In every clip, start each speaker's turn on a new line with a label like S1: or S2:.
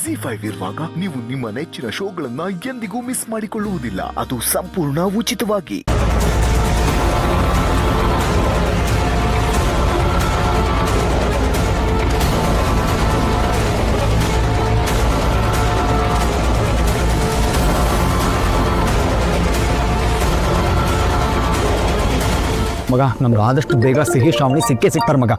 S1: ZEE5 ಇರುವಾಗ ನೀವು ನಿಮ್ಮ ನೆಚ್ಚಿನ ಶೋಗಳನ್ನ ಎಂದಿಗೂ ಮಿಸ್ ಮಾಡಿಕೊಳ್ಳುವುದಿಲ್ಲ. ಅದು ಸಂಪೂರ್ಣ ಉಚಿತವಾಗಿ.
S2: ಮಗ ನಮ್ಗೆ ಆದಷ್ಟು ಬೇಗ ಸಿಹಿ ಶ್ರಾವಣಿ ಸಿಗ್ತಾರೆ ಮಗ.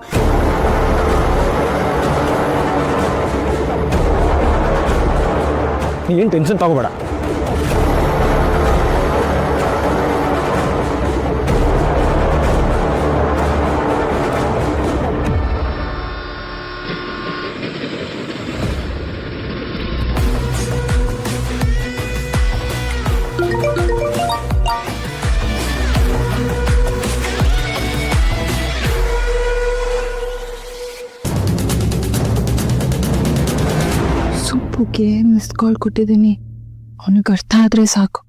S2: ನೀನು ಟೆನ್ಷನ್ ತಗೋಬೇಡ.
S3: ಸುಬ್ಬುಗೆ ಮಿಸ್ ಕಾಲ್ ಕೊಟ್ಟಿದ್ದೀನಿ, ಅವನಿಗೆ ಅರ್ಥ ಆದರೆ ಸಾಕು.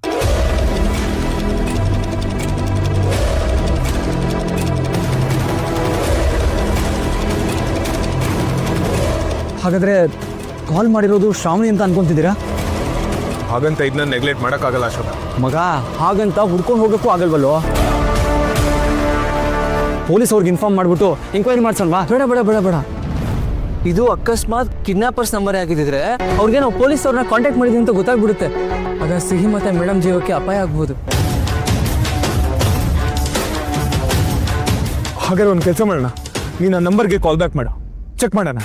S2: ಹಾಗಾದ್ರೆ ಕಾಲ್ ಮಾಡಿರೋದು ಶ್ರಾವಣಿ ಅಂತ ಅನ್ಕೊಂತಿದ್ದೀರಾ?
S4: ಹಾಗಂತ ಇದನ್ನ ನೆಗ್ಲೆಕ್ಟ್ ಮಾಡೋಕ್ಕಾಗಲ್ಲ ಅಶೋಕ.
S2: ಮಗ ಹಾಗಂತ ಹುಡ್ಕೊಂಡು ಹೋಗೋಕ್ಕೂ ಆಗಲ್ವಲ್ಲೋ. ಪೊಲೀಸ್ ಅವ್ರಿಗೆ ಇನ್ಫಾರ್ಮ್ ಮಾಡಿಬಿಟ್ಟು ಎಂಕ್ವೈರಿ ಮಾಡ್ಸಲ್ವಾ? ಬೇಡ ಬೇಡ ಬೇಡ ಬೇಡ. ಇದು ಅಕಸ್ಮಾತ್ ಕಿಡ್ನಾಪರ್ಸ್ ನಂಬರ್ ಆಗಿದ್ದಿದ್ರೆ ಅವ್ರಿಗೆ ನಾವು ಪೊಲೀಸ್ ಅವ್ರನ್ನ ಕಾಂಟ್ಯಾಕ್ಟ್ ಮಾಡಿದ್ವಿ ಅಂತ ಗೊತ್ತಾಗ್ಬಿಡುತ್ತೆ. ಆಗ ಸಿಹಿ ಮತ್ತೆ ಮೇಡಮ್ ಜೀವಕ್ಕೆ ಅಪಾಯ ಆಗ್ಬೋದು.
S4: ಹಾಗಾದ್ರೆ ಒಂದು ಕೆಲಸ ಮಾಡೋಣ, ನೀನು ಆ ನಂಬರ್ಗೆ ಕಾಲ್ ಬ್ಯಾಕ್ ಮಾಡು, ಚೆಕ್ ಮಾಡೋಣ.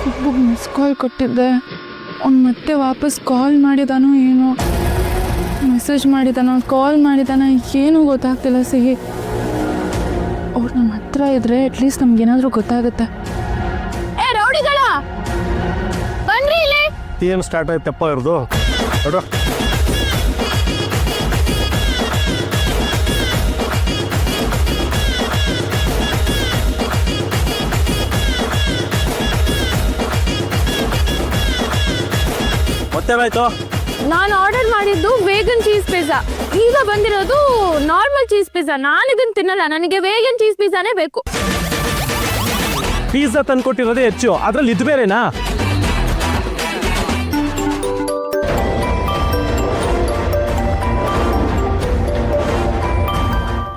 S3: ಸುಬ್ಬುಗೆ ಮಿಸ್ ಕಾಲ್ ಕೊಟ್ಟಿದ್ದೆ, ಅವ್ನು ಮತ್ತೆ ವಾಪಸ್ ಕಾಲ್ ಮಾಡಿದಾನೋ ಏನೋ, ಮೆಸೇಜ್ ಮಾಡಿದಾನೋ ಕಾಲ್ ಮಾಡಿದಾನ ಏನೂ ಗೊತ್ತಾಗ್ತಿಲ್ಲ. ಸಿಹಿ ಅವ್ರು ನಮ್ಮ ಹತ್ರ ಇದ್ರೆ ಅಟ್ಲೀಸ್ಟ್ ನಮ್ಗೇನಾದರೂ ಗೊತ್ತಾಗುತ್ತೆ. ಏ ರೌಡಿಗಳ ಬನ್ರಿ ಇಲ್ಲಿ.
S4: ಏನು ಸ್ಟಾರ್ಟ್ ಆಯ್ತಪ್ಪ ಇರೋದು ನೋಡು. ಮತ್ತೇನಾಯ್ತು?
S5: ನಾನು ಆರ್ಡರ್ ಮಾಡಿದ್ದು ವೇಗನ್ ಚೀಸ್ ಪಿಜ್ಜಾ, ಈಗ ಬಂದಿರೋದು ನಾರ್ಮಲ್ ಚೀಸ್ ಪಿಜ್ಜಾ. ನಾನು ಇದನ್ನ ತಿನ್ನಲ್ಲ, ನನಗೆ ವೇಗನ್ ಚೀಸ್ ಪಿಜ್ಜಾನೇ ಬೇಕು.
S4: ಪಿಜ್ಜಾ ತಂದ್ಕೊಟ್ಟಿರೋದೇ ಹೆಚ್ಚು, ಅದ್ರಲ್ಲಿ ಇದು ಬೇರೆನಾ?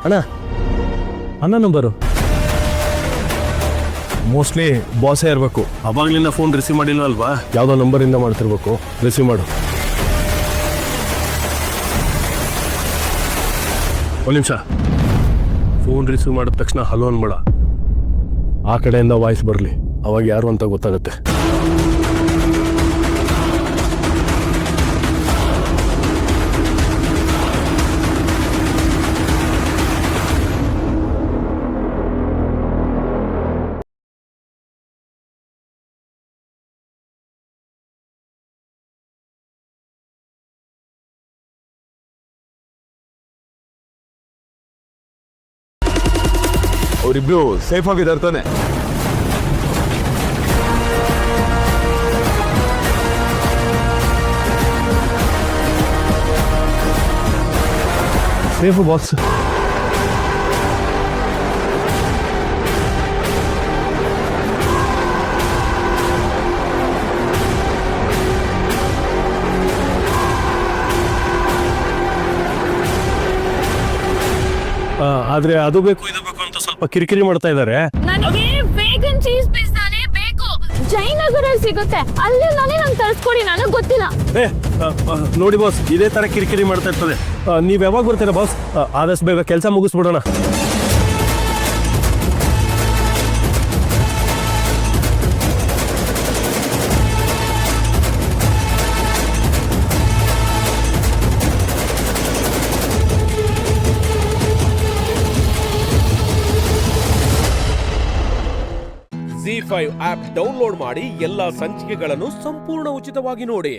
S4: ಅಣ್ಣ ಅಣ್ಣ ನಂಬರು ಮೋಸ್ಟ್ಲಿ ಬಾಸೇ ಇರಬೇಕು.
S6: ಅವಾಗ್ಲಿಂದ ಫೋನ್ ರಿಸೀವ್ ಮಾಡಿಲ್ಲ ಅಲ್ವಾ?
S4: ಯಾವುದೋ ನಂಬರಿಂದ ಮಾಡ್ತಿರ್ಬೇಕು. ರಿಸೀವ್ ಮಾಡು. ಒಂದು ನಿಮಿಷ.
S6: ಫೋನ್ ರಿಸೀವ್ ಮಾಡಿದ ತಕ್ಷಣ ಹಲೋ ಅನ್ಬೇಡ,
S4: ಆ ಕಡೆಯಿಂದ ವಾಯ್ಸ್ ಬರಲಿ, ಅವಾಗ ಯಾರು ಅಂತ ಗೊತ್ತಾಗುತ್ತೆ. ಅವರಿಬ್ರು ಸೇಫ್ ಆಗಿದ್ದಾರೆ ತಾನೆ? Safe boss. ಆದ್ರೆ ಅದು ಬೇಕು ಇದು ಬೇಕು ಅಂತ ಸ್ವಲ್ಪ ಕಿರಿಕಿರಿ ಮಾಡ್ತಾ ಇದ್ದಾರೆ.
S5: ನನಗೆ ವೇಗನ್ ಚೀಸ್ ಪಿಜ್ಜಾನೇ ಬೇಕು. ಜಯನಗರ ಸಿಗುತ್ತೆ, ಅಲ್ಲಿಂದಾನೇ ನಂಗೆ ತರಿಸ್ಕೊಡಿ, ನನಗೆ ಗೊತ್ತಿಲ್ಲ.
S4: ನೋಡಿ ಬಾಸ್, ಇದೇ ತರ ಕಿರಿಕಿರಿ ಮಾಡ್ತಾ ಇರ್ತದೆ. ನೀವ್ ಯಾವಾಗ ಬರ್ತೀರಾ ಬಾಸ್? ಆದಷ್ಟು ಬೇಗ ಕೆಲಸ ಮುಗಿಸ್ಬಿಡೋಣ.
S7: ZEE5 ಆಪ್ ಡೌನ್ಲೋಡ್ ಮಾಡಿ ಎಲ್ಲಾ ಸಂಚಿಕೆಗಳನ್ನು ಸಂಪೂರ್ಣ ಉಚಿತವಾಗಿ ನೋಡಿ.